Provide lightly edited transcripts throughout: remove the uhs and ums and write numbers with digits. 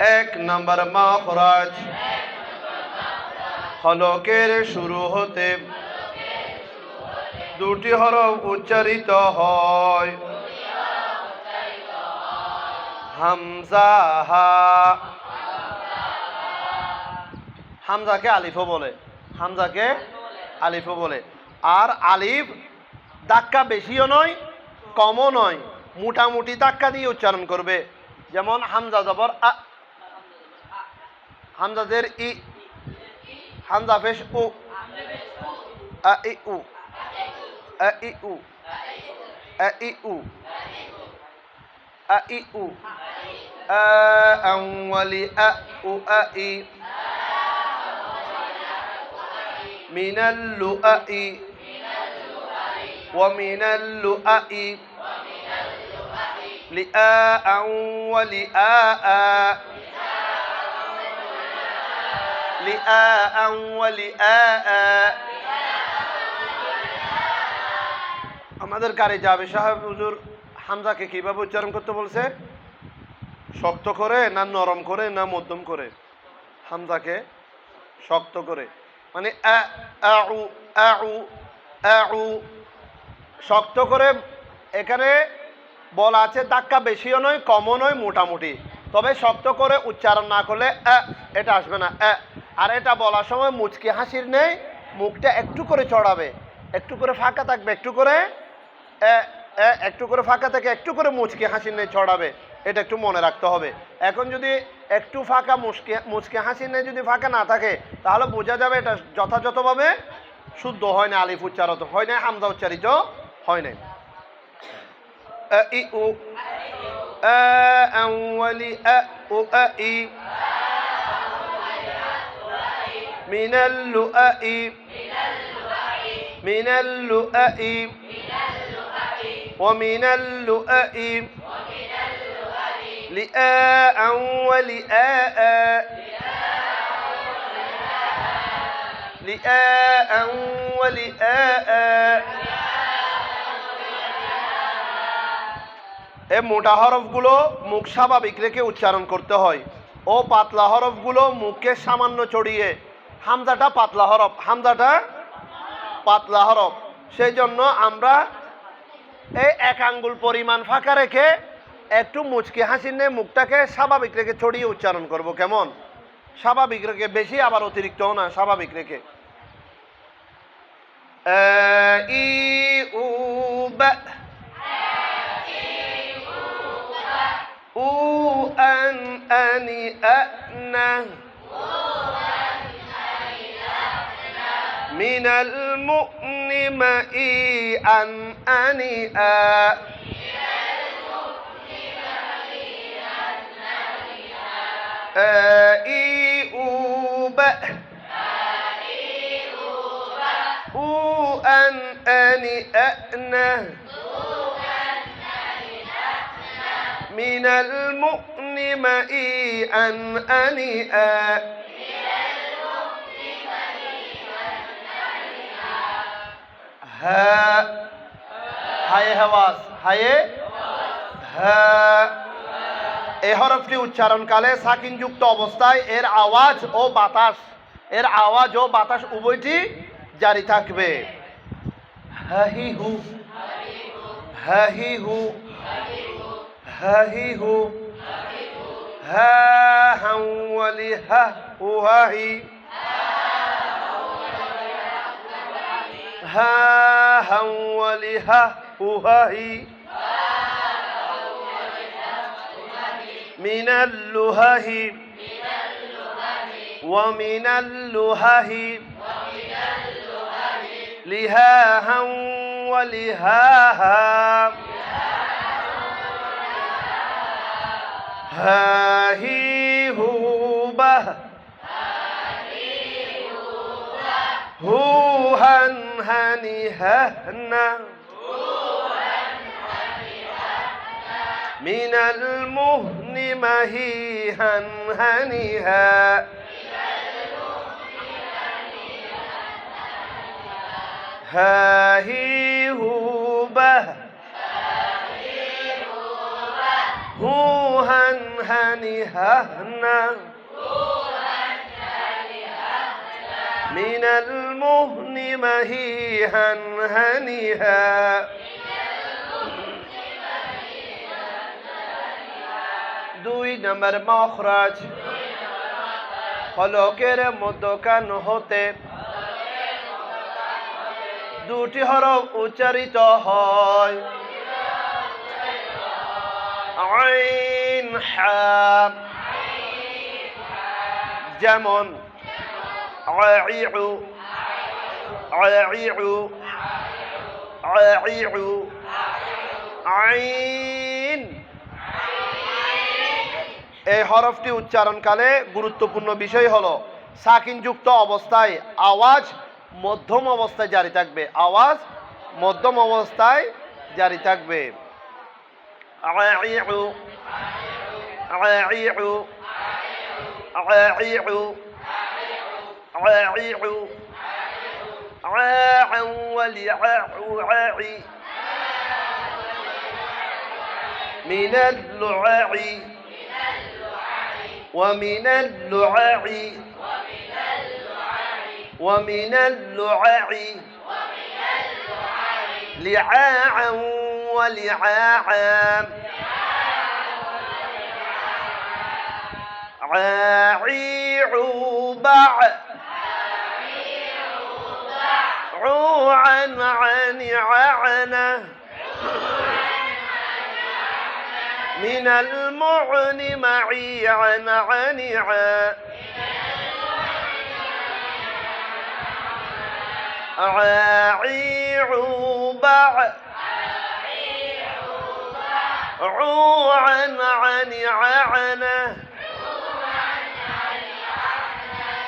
এক নম্বর মাখরাজ হলকের শুরু হতে দুটি হরফ উচ্চারিত হয়। হামজা হা, হামজাকে আলিফও বলে, হামজাকে আলিফও বলে। আর আলিফ ধাক্কা বেশিও নয় কমও নয়, মোটামুটি ধাক্কা দিয়ে উচ্চারণ করবে। যেমন হামজা জবর আ, হামজাদের ই, হামজা পেশ উ, আ ই উ, আ ই উ, আ ই উ, আ ই উ, আ আউয়ালি আ উ আ ই, মিনাল লুআই ওয়া মিনাল লুআই, লিআ ওয়া লিআ, লিআ ওয়া লিআ। আমাদের কারি জাবের সাহেব হুজুর হামজাকে কিভাবে উচ্চারণ করতে বলছে? শক্ত করে না নরম করে না মধ্যম করে? হামজাকে শক্ত করে, মানে আ আউ আউ আউ, শক্ত করে। এখানে বলা আছে ধাক্কা বেশিও নয় কমও নয়, মোটামুটি। তবে শক্ত করে উচ্চারণ না করলে এটা আসবে না। আর এটা বলার সময় মুচকি হাসির নেই, মুখটা একটু করে চড়াবে, একটু করে ফাঁকা থাকবে, একটু করে একটু করে ফাঁকা থেকে একটু করে মুচকি হাসির নেই চড়াবে। এটা একটু মনে রাখতে হবে। এখন যদি একটু ফাঁকা মুচকি হাসির নেই যদি ফাঁকা না থাকে, তাহলে বোঝা যাবে এটা যথাযথভাবে শুদ্ধ হয় না, আলিফ উচ্চারিত হয় না, হামজা উচ্চারিত হয় না। ই উ আউয়ালি আ উ আ ই, মিনাল লুআই মিনাল লুআই ওয়া মিনাল লুআই, লিআ ওয়া লিআ, লিআ ওয়া লিআ। এই মোটা হরফগুলো মুখ স্বাভাবিক রেখে উচ্চারণ করতে হয়, ও পাতলা হরফগুলো মুখকে সামান্য চড়িয়ে। হামজাটা পাতলা হরফ, হামজাটা পাতলা হরফ, সেই জন্য আমরা এই এক আঙ্গুল পরিমাণ ফাঁকা রেখে একটু মুচকি হাসি নিয়ে মুখটাকে স্বাভাবিক রেখে ছড়িয়ে উচ্চারণ করব। কেমন? স্বাভাবিক রেখে, বেশি আবার অতিরিক্তও না, স্বাভাবিক রেখে। ই উ বা, উ আন আনি আনা, মিনাল মু'নি মাই আন আনি আ, ই উ বা, উ আন আনি আনা, মিনাল মু'নি মাই আন আনি আ। হ্যাঁ, হায়ে হাওয়াজ, হায়ে হ্যাঁ। এই হরফটি উচ্চারণকালে সাকিনযুক্ত অবস্থায় এর আওয়াজ ও বাতাস উভয়টি জারি থাকবে। হাহি হু, হাহি হু, হাহি হু, হা হাওয়ালি হা উ হাহি, হা হাওয়ালি হা উ হাহি, মিনাল লুহাহি ওয়া মিনাল লুহাহি, লিহা ওয়া লিহাহা, হাহি হু বা, হু হান হানি হানা, মিনাল মুহনি মাহি হান হানিহা, হাহি হু বা, হু هنيهنا من المهن مهيها هنيها দুই নম্বর মখরাজ হলকের মধ্যখান হতে দুটি হরফ উচ্চারিত হয় আইন হা যেমন আইউ আইউ আইউ আইন। এই হরফটি উচ্চারণকালে গুরুত্বপূর্ণ বিষয় হলো সাকিনযুক্ত অবস্থায় আওয়াজ মধ্যম অবস্থায় জারি থাকবে, আওয়াজ মধ্যম অবস্থায় জারি থাকবে। আইউ আইউ আইউ আইউ আউয়ালি من اللعاع ومن اللعاع ومن اللعاع لعاعا ولعاعا عاعيع باع عوعا عن ععنه من المعن معي عن عنعا عاعيع باع عوعا عن عنه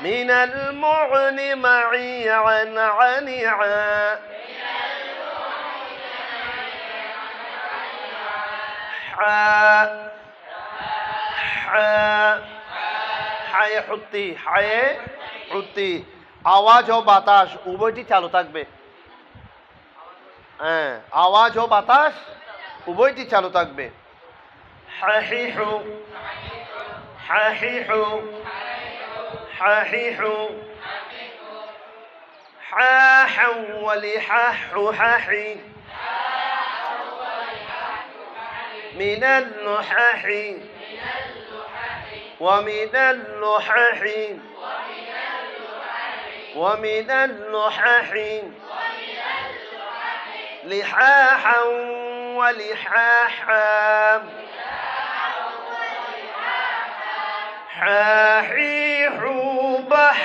من المعن معي عن عنعا হায়ে হুত্তি হায়ে হুত্তি আওয়াজ ও বাতাস উভয়টি চালু থাকবে। হ্যাঁ, আওয়াজ ও বাতাস উভয়টি চালু থাকবে। হাহিহু হাহিহু হাহিহু হাহু ওয়ালিহাহু হাহি من اللحح ومن اللحح ومن اللحح لحاحا ولحاحا حاحيح بح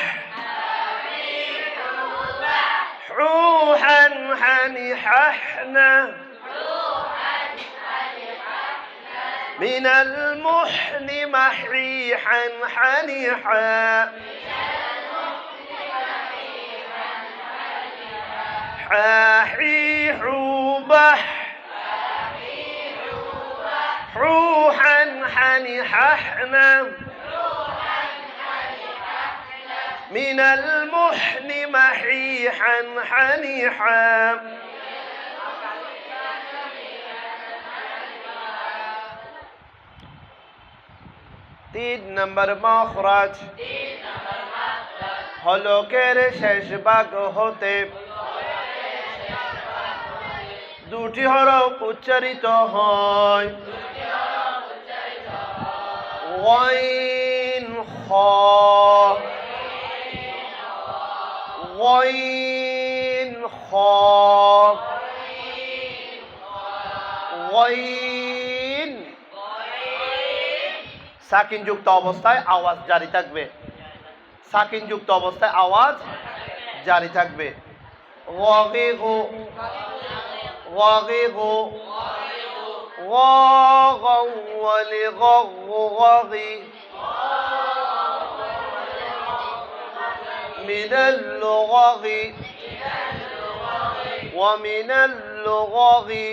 حوحا حنححنا من المحن محيحا حنيحا حاحيح بح حوحا حنححنا من المحن محيحا حنيحا তিন নম্বর মখরাজ হলকের শেষ ভাগ হতে দুটি হরফ উচ্চারিত হয় ওয়াইন খ ওয়াইন খ ওয়াইন সাকিনযুক্ত অবস্থায় আওয়াজ জারি থাকবে, সাকিনযুক্ত অবস্থায় আওয়াজ জারি থাকবে। ওয়াগিগু ওয়াগিগু ওয়াগাউ ওয়ালিগাগু ওয়াগি মিনাল লুগাগি ওয়া মিনাল লুগাগি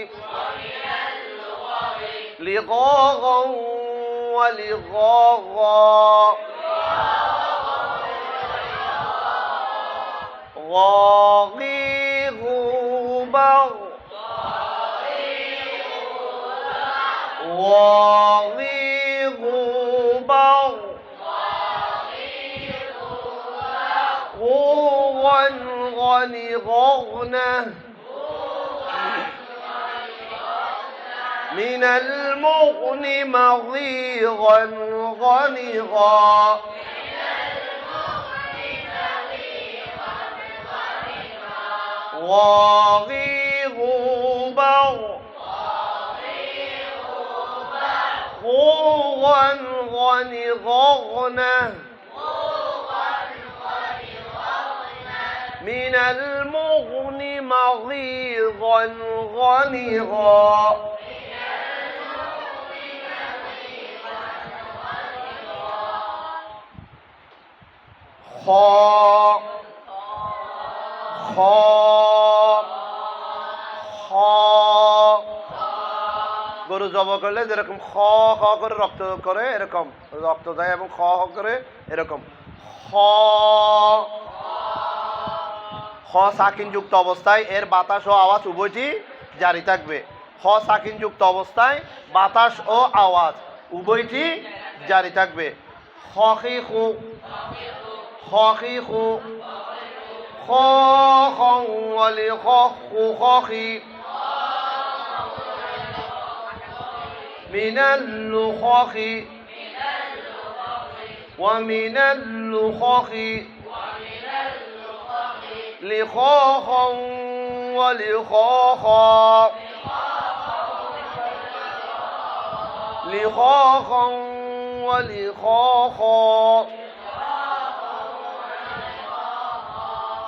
লিগাগাউ ولغاغا غاغيغ بغ واغيغ غنغنة من المغن مغيظا غنغا غاغيظ بغ غوغا غنغغنة من المغن مغيظا غنغا خا خا গরু জব করলে যেরকম খ খ করে রক্ত করে এরকম রক্ত যায় এবং খ খ করে এরকম খ খ সাকিন যুক্ত অবস্থায় এর বাতাস ও আওয়াজ উভয়টি জারি থাকবে খ সাকিন যুক্ত অবস্থায় বাতাস ও আওয়াজ উভয়টি জারি থাকবে খি খু খি খু খ ওয়ালি খ খু খি من اللخخ ومن اللخخ لخاخا ولخاخا لخاخا ولخاخا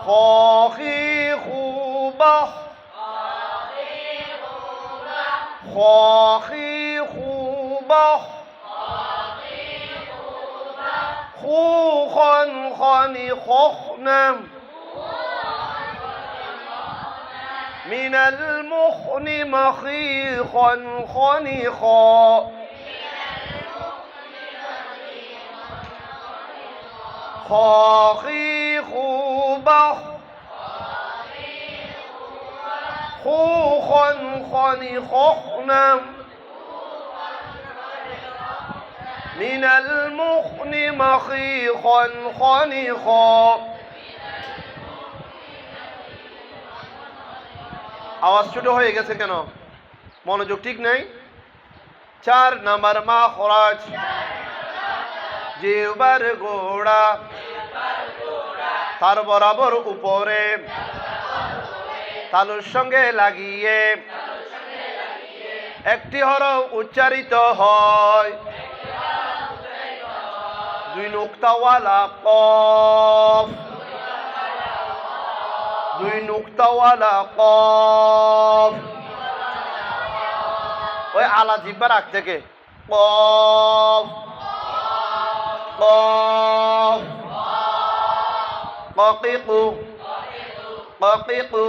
خاخيخ بح خاخيخ بح خوخا خنخخنم من المخن مخيخا خنخا خاخيخ بح خوخا خنخخنم من المخن مخيخا خنخا আওয়াজ ছোট হয়ে গেছে কেন মনোযোগ ঠিক নেই 4 নাম্বার মাখরাজ জিহ্বার গোড়া তার বরাবর উপরে তালুর সঙ্গে লাগিয়ে একটি হরফ উচ্চারিত হয় দুই নুক্তাওয়ালা কফ দুই নুক্তাওয়ালা কফ ওই আলা জিহ্বার আগ থেকে কফ কফ ককিকু ককিকু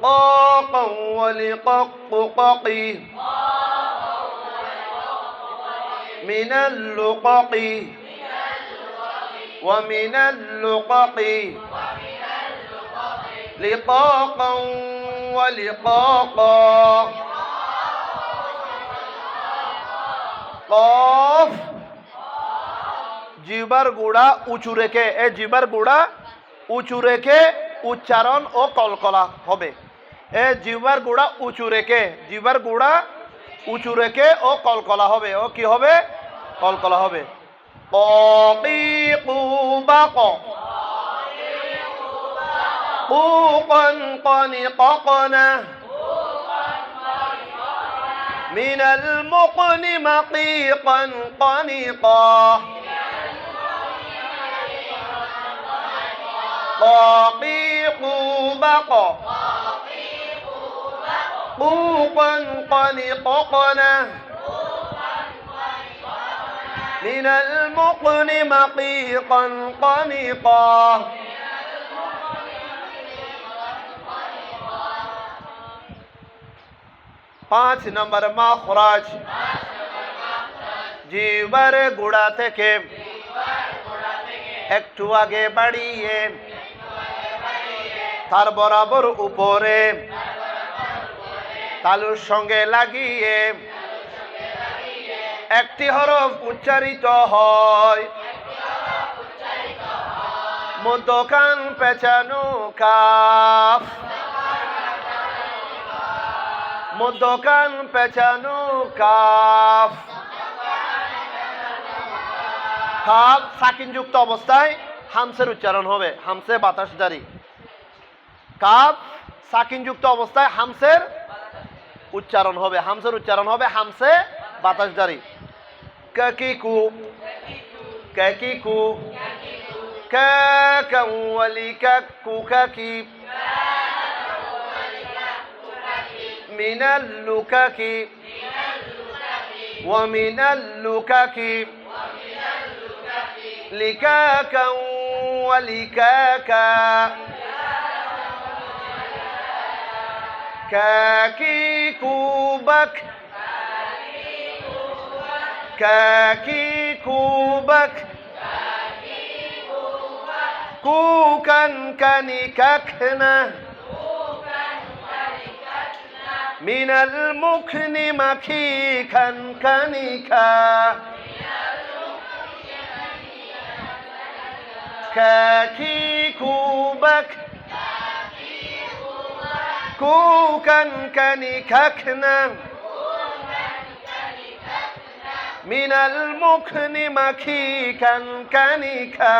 قاقا ولقق ققي من اللقق ومن اللقق لقاقا ولقاقا قاف জিহ্বার গোড়া উঁচু রেখে এই জিহ্বার গোড়া উঁচু রেখে উচ্চারণ ও কলকলা হবে এ জিহ্বার গোড়া উঁচু রেখে জিহ্বার গোড়া উঁচু রেখে ও কলকলা হবে ও কি হবে কলকলা হবে قاقيق بق قوقا قنققنا من المقن مقيقا قنقا قاقيق بق قوقا قنققنا من المقن مقيقا قنقا 5 নম্বর মাখরাজ জিহ্বার গোড়া থেকে একটু আগে বাড়িয়ে তার বরাবর উপরে তালুর সঙ্গে লাগিয়ে একটি হরফ উচ্চারিত হয় মধ্যখান পেঁচানো কাফ, মধ্যখান পেঁচানো কাফ। কাফ সাকিনযুক্ত অবস্থায় হামসের উচ্চারণ হবে, হামসে বাতাস জারি। কাফ সাকিনযুক্ত অবস্থায় হামসের উচ্চারণ হবে, হামসের উচ্চারণ হবে হামসে বাতাস জারি। কাকিকু, কাকিকু, কাকাওয়ালিকাকু কাকি, মিনাল লুকাকি, ওয়া মিনাল লুকাকি, লিকাকা ওয়া লিকাকা, কাকিকুবাক, কাকিকুবাক, কুকান কানিকাকনা, মিনাল মুখনি মাখিখান কানিকা, কাকিকুবাক, কুকান কানিকাকনা, মিনাল মুখনি মাখিখান কানিকা।